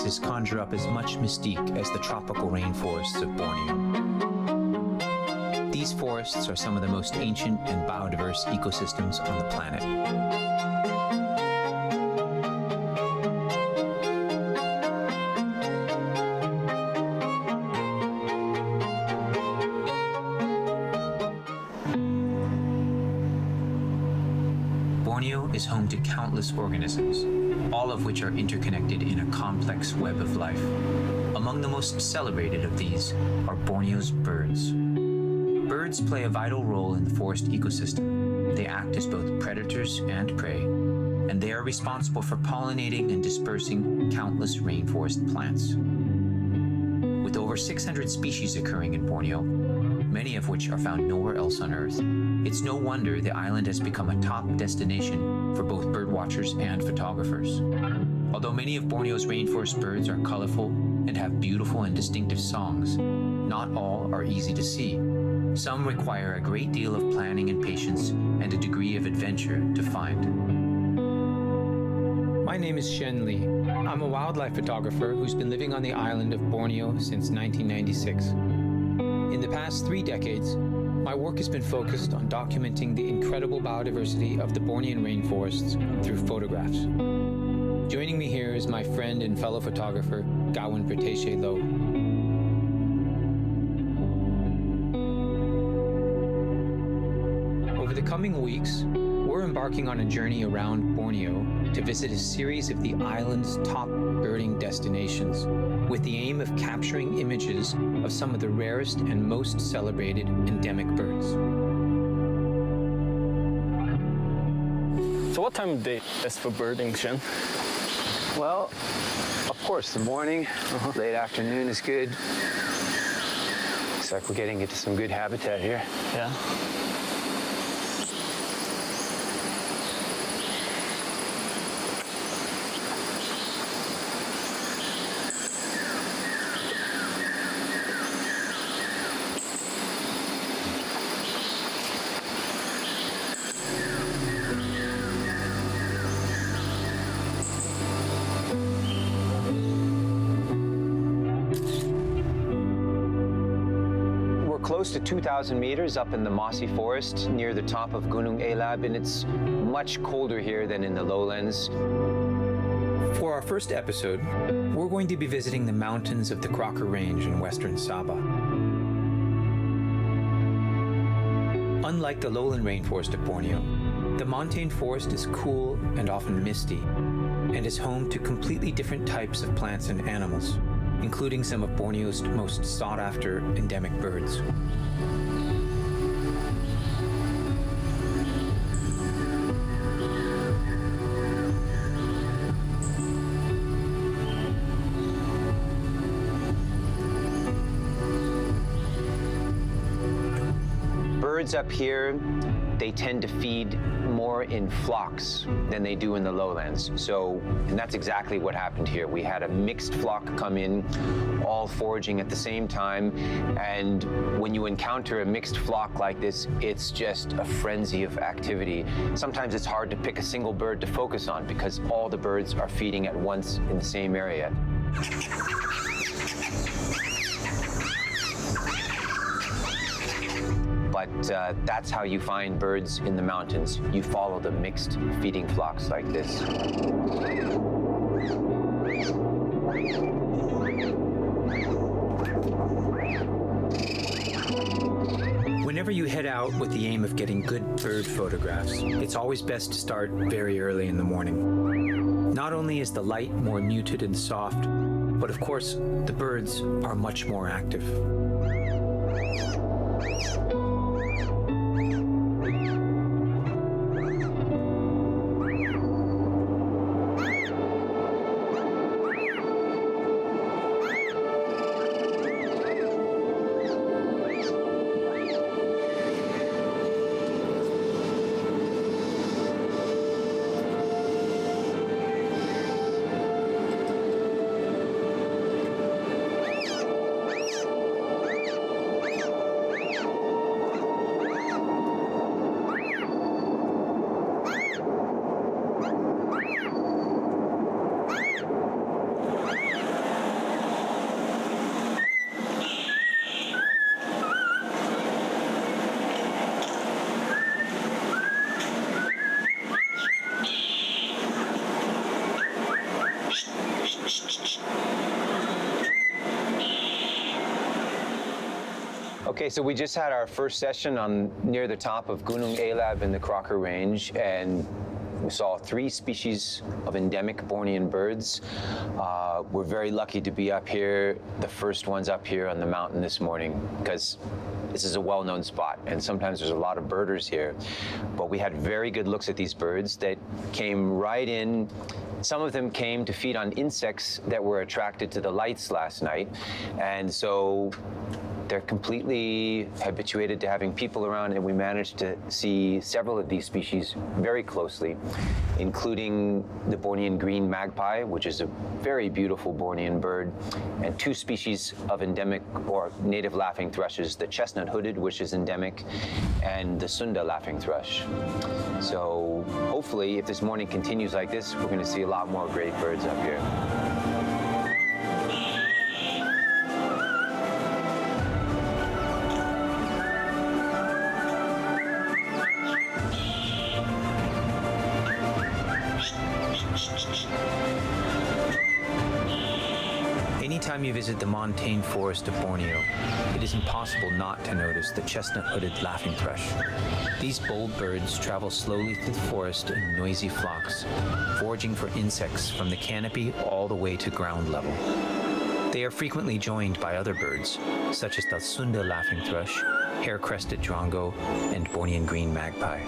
places conjure up as much mystique as the tropical rainforests of Borneo. These forests are some of the most ancient and biodiverse ecosystems on the planet. Borneo is home to countless organisms, all of which are interconnected in a complex web of life. Among the most celebrated of these are Borneo's birds. Birds play a vital role in the forest ecosystem. They act as both predators and prey, and they are responsible for pollinating and dispersing countless rainforest plants. With over 600 species occurring in Borneo, many of which are found nowhere else on Earth, it's no wonder the island has become a top destination for both birdwatchers and photographers. Although many of Borneo's rainforest birds are colorful and have beautiful and distinctive songs, not all are easy to see. Some require a great deal of planning and patience and a degree of adventure to find. My name is Shen Li. I'm a wildlife photographer who's been living on the island of Borneo since 1996. In the past 3 decades, my work has been focused on documenting the incredible biodiversity of the Bornean rainforests through photographs. Joining me here is my friend and fellow photographer, Gawan Prateche Lo. Over the coming weeks, we're embarking on a journey around Borneo to visit a series of the island's top birding destinations, with the aim of capturing images of some of the rarest and most celebrated endemic birds. So what time of day is for birding, Shen? Well, of course, the morning, late afternoon is good. Looks like we're getting into some good habitat here. Yeah. Close to 2,000 meters up in the mossy forest near the top of Gunung Elab, and it's much colder here than in the lowlands. For our first episode, we're going to be visiting the mountains of the Crocker Range in western Sabah. Unlike the lowland rainforest of Borneo, the montane forest is cool and often misty, and is home to completely different types of plants and animals, including some of Borneo's most sought-after endemic birds. Birds up here, they tend to feed more in flocks than they do in the lowlands. And that's exactly what happened here. We had a mixed flock come in, all foraging at the same time. And when you encounter a mixed flock like this, it's just a frenzy of activity. Sometimes it's hard to pick a single bird to focus on because all the birds are feeding at once in the same area. But that's how you find birds in the mountains. You follow the mixed feeding flocks like this. Whenever you head out with the aim of getting good bird photographs, it's always best to start very early in the morning. Not only is the light more muted and soft, but of course, the birds are much more active. Okay, so we just had our first session on near the top of Gunung Elab in the Crocker Range, and we saw 3 species of endemic Bornean birds. We're very lucky to be up here, the first ones up here on the mountain this morning, because this is a well-known spot, and sometimes there's a lot of birders here. But we had very good looks at these birds that came right in. Some of them came to feed on insects that were attracted to the lights last night, and so they're completely habituated to having people around, and we managed to see several of these species very closely, including the Bornean green magpie, which is a very beautiful Bornean bird, and 2 species of endemic or native laughing thrushes, the chestnut-hooded, which is endemic, and the Sunda laughing thrush. So hopefully, if this morning continues like this, we're gonna see a lot more great birds up here. Anytime you visit the montane forest of Borneo, it is impossible not to notice the chestnut-hooded laughing thrush. These bold birds travel slowly through the forest in noisy flocks, foraging for insects from the canopy all the way to ground level. They are frequently joined by other birds, such as the Sunda laughing thrush, hair-crested drongo, and Bornean green magpie.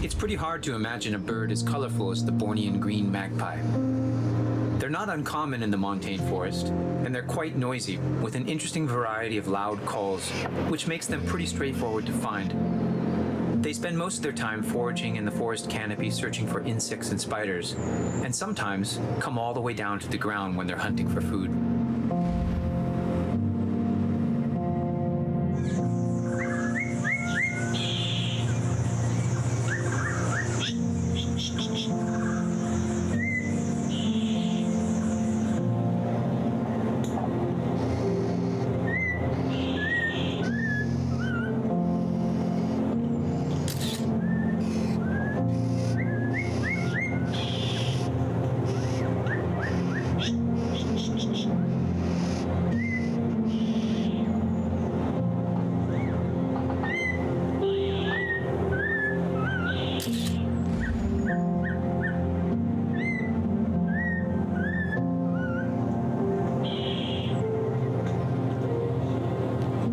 It's pretty hard to imagine a bird as colorful as the Bornean green magpie. They're not uncommon in the montane forest, and they're quite noisy, with an interesting variety of loud calls, which makes them pretty straightforward to find. They spend most of their time foraging in the forest canopy searching for insects and spiders, and sometimes come all the way down to the ground when they're hunting for food.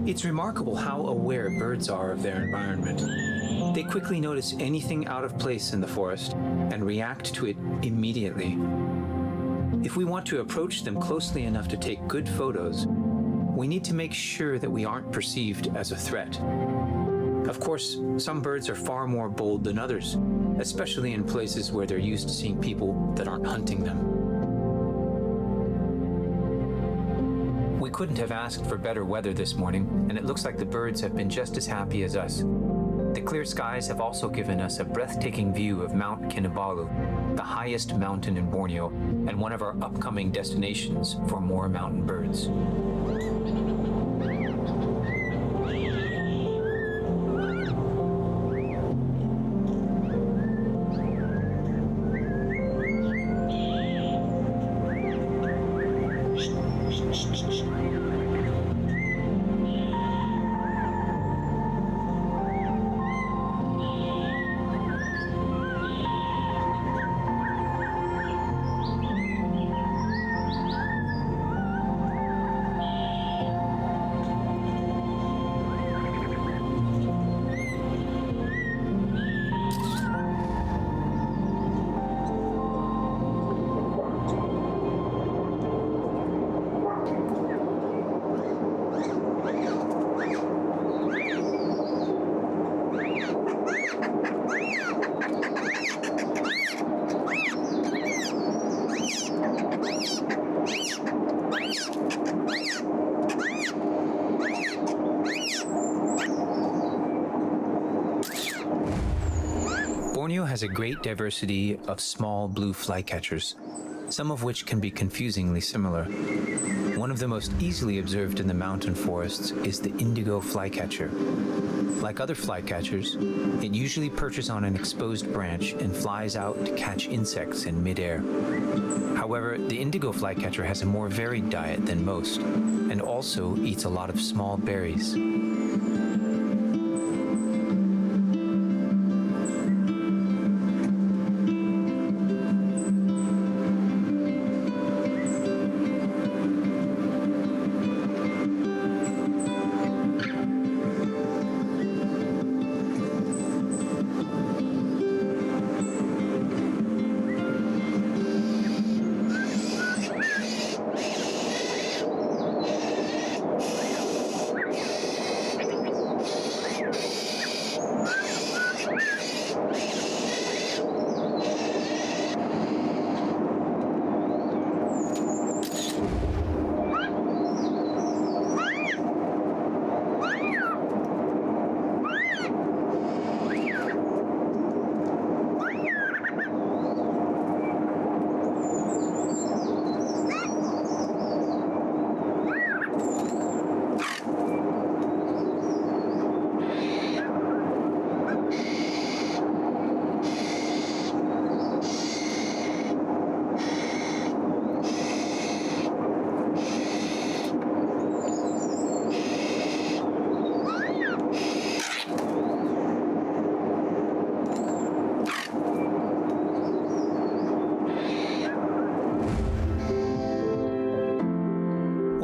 It's remarkable how aware birds are of their environment. They quickly notice anything out of place in the forest and react to it immediately. If we want to approach them closely enough to take good photos, we need to make sure that we aren't perceived as a threat. Of course, some birds are far more bold than others, especially in places where they're used to seeing people that aren't hunting them. We couldn't have asked for better weather this morning, and it looks like the birds have been just as happy as us. The clear skies have also given us a breathtaking view of Mount Kinabalu, the highest mountain in Borneo, and one of our upcoming destinations for more mountain birds. has a great diversity of small blue flycatchers, some of which can be confusingly similar. One of the most easily observed in the mountain forests is the indigo flycatcher. Like other flycatchers, it usually perches on an exposed branch and flies out to catch insects in midair. However, the indigo flycatcher has a more varied diet than most, and also eats a lot of small berries.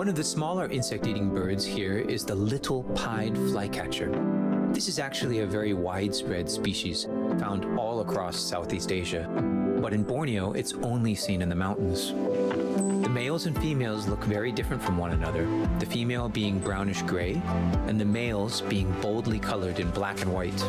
One of the smaller insect-eating birds here is the little pied flycatcher. This is actually a very widespread species, found all across Southeast Asia. But in Borneo, it's only seen in the mountains. The males and females look very different from one another, the female being brownish-gray, and the males being boldly colored in black and white.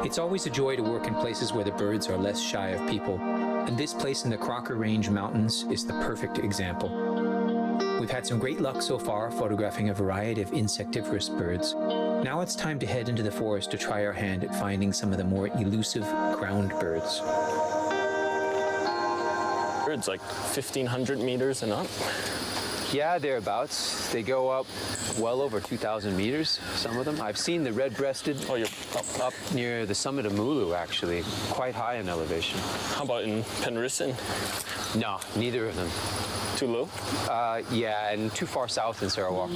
It's always a joy to work in places where the birds are less shy of people, and this place in the Crocker Range Mountains is the perfect example. We've had some great luck so far photographing a variety of insectivorous birds. Now it's time to head into the forest to try our hand at finding some of the more elusive ground birds. Birds like 1,500 meters and up. Yeah, thereabouts. They go up well over 2,000 meters, some of them. I've seen the red-breasted up near the summit of Mulu, actually, quite high in elevation. How about in Penrisen? No, neither of them. Too low? Yeah, and too far south in Sarawak.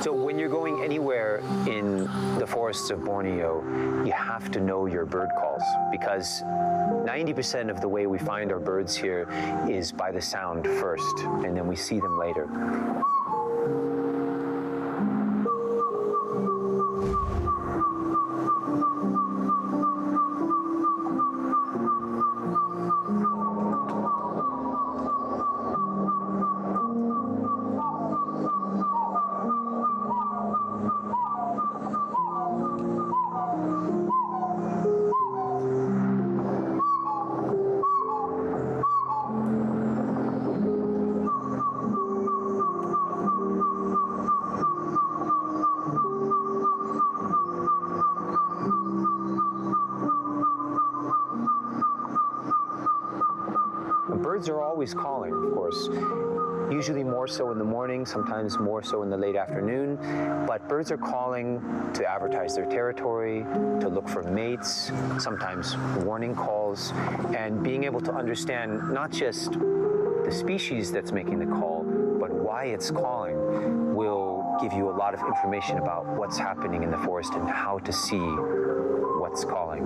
So when you're going anywhere in the forests of Borneo, you have to know your bird calls, because 90% of the way we find our birds here is by the sound first, and then we see them later. Birds are always calling, of course. Usually more so in the morning, sometimes more so in the late afternoon. But birds are calling to advertise their territory, to look for mates, sometimes warning calls, and being able to understand not just the species that's making the call, but why it's calling will give you a lot of information about what's happening in the forest and how to see what's calling.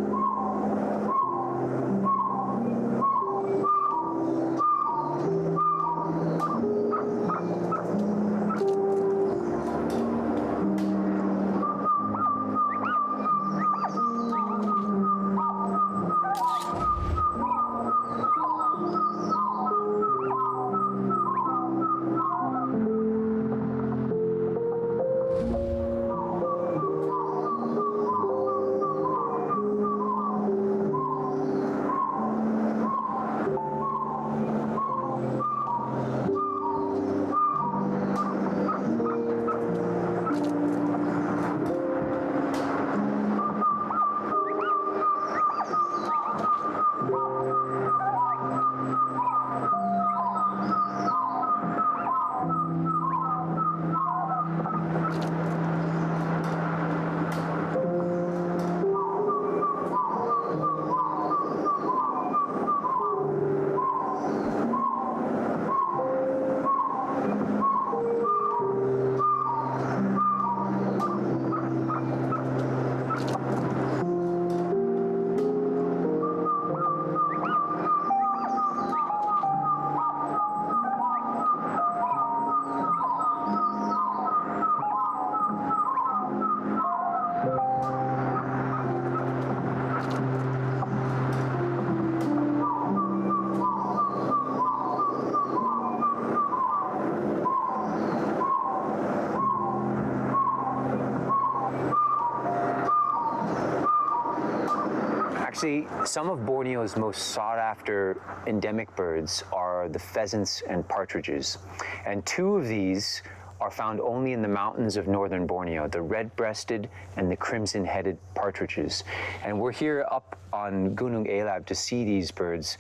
Actually, some of Borneo's most sought-after endemic birds are the pheasants and partridges. And two of these are found only in the mountains of northern Borneo, the red-breasted and the crimson-headed partridges. And we're here up on Gunung Elab to see these birds,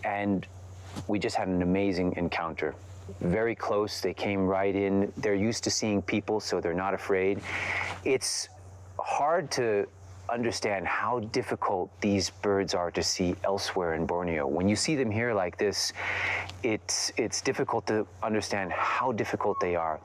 and we just had an amazing encounter. Very close, they came right in. They're used to seeing people, so they're not afraid. It's hard to understand how difficult these birds are to see elsewhere in Borneo. When you see them here like this, it's difficult to understand how difficult they are.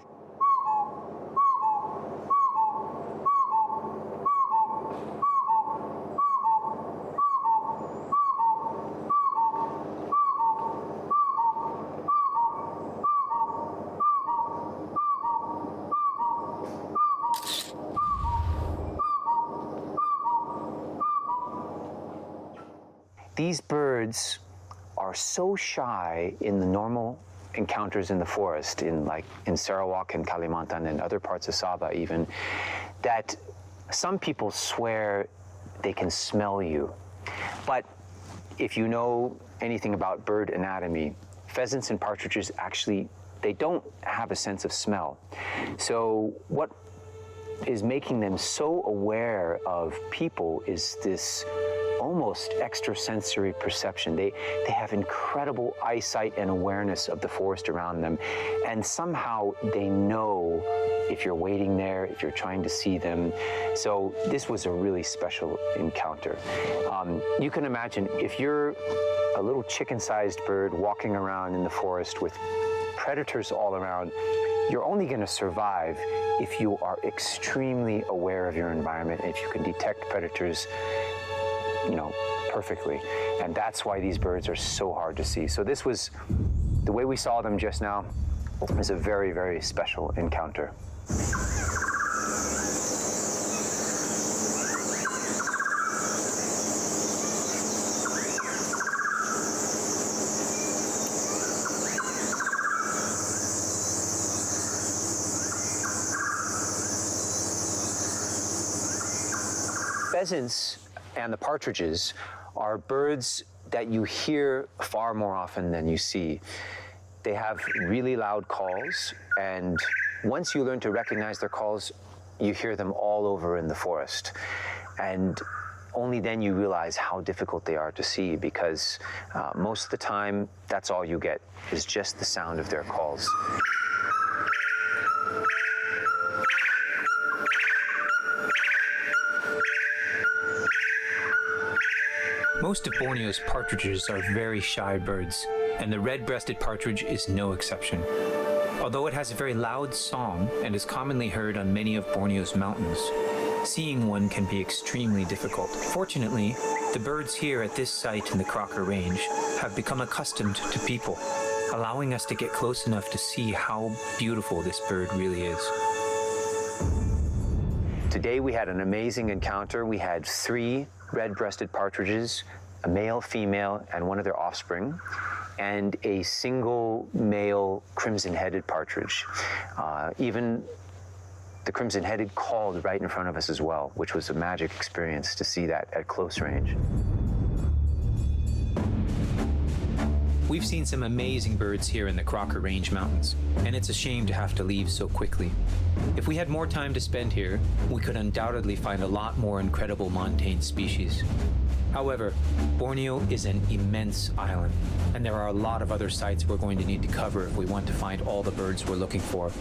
These birds are so shy in the normal encounters in the forest, in Sarawak and Kalimantan and other parts of Sabah even, that some people swear they can smell you. But if you know anything about bird anatomy, pheasants and partridges actually, they don't have a sense of smell. So what is making them so aware of people is this almost extrasensory perception. They have incredible eyesight and awareness of the forest around them, and somehow they know if you're waiting there, if you're trying to see them. So this was a really special encounter. You can imagine if you're a little chicken-sized bird walking around in the forest with predators all around, you're only going to survive if you are extremely aware of your environment, if you can detect predators, perfectly. And that's why these birds are so hard to see. So this was, the way we saw them just now, was a very, very special encounter. Pheasants and the partridges are birds that you hear far more often than you see. They have really loud calls, and once you learn to recognize their calls, you hear them all over in the forest. And only then you realize how difficult they are to see, because most of the time, that's all you get, is just the sound of their calls. Most of Borneo's partridges are very shy birds, and the red-breasted partridge is no exception. Although it has a very loud song and is commonly heard on many of Borneo's mountains, seeing one can be extremely difficult. Fortunately, the birds here at this site in the Crocker Range have become accustomed to people, allowing us to get close enough to see how beautiful this bird really is. Today we had an amazing encounter. We had 3 red-breasted partridges, a male, female, and one of their offspring, and a single male crimson-headed partridge. Even the crimson-headed called right in front of us as well, which was a magic experience to see that at close range. We've seen some amazing birds here in the Crocker Range Mountains, and it's a shame to have to leave so quickly. If we had more time to spend here, we could undoubtedly find a lot more incredible montane species. However, Borneo is an immense island, and there are a lot of other sites we're going to need to cover if we want to find all the birds we're looking for.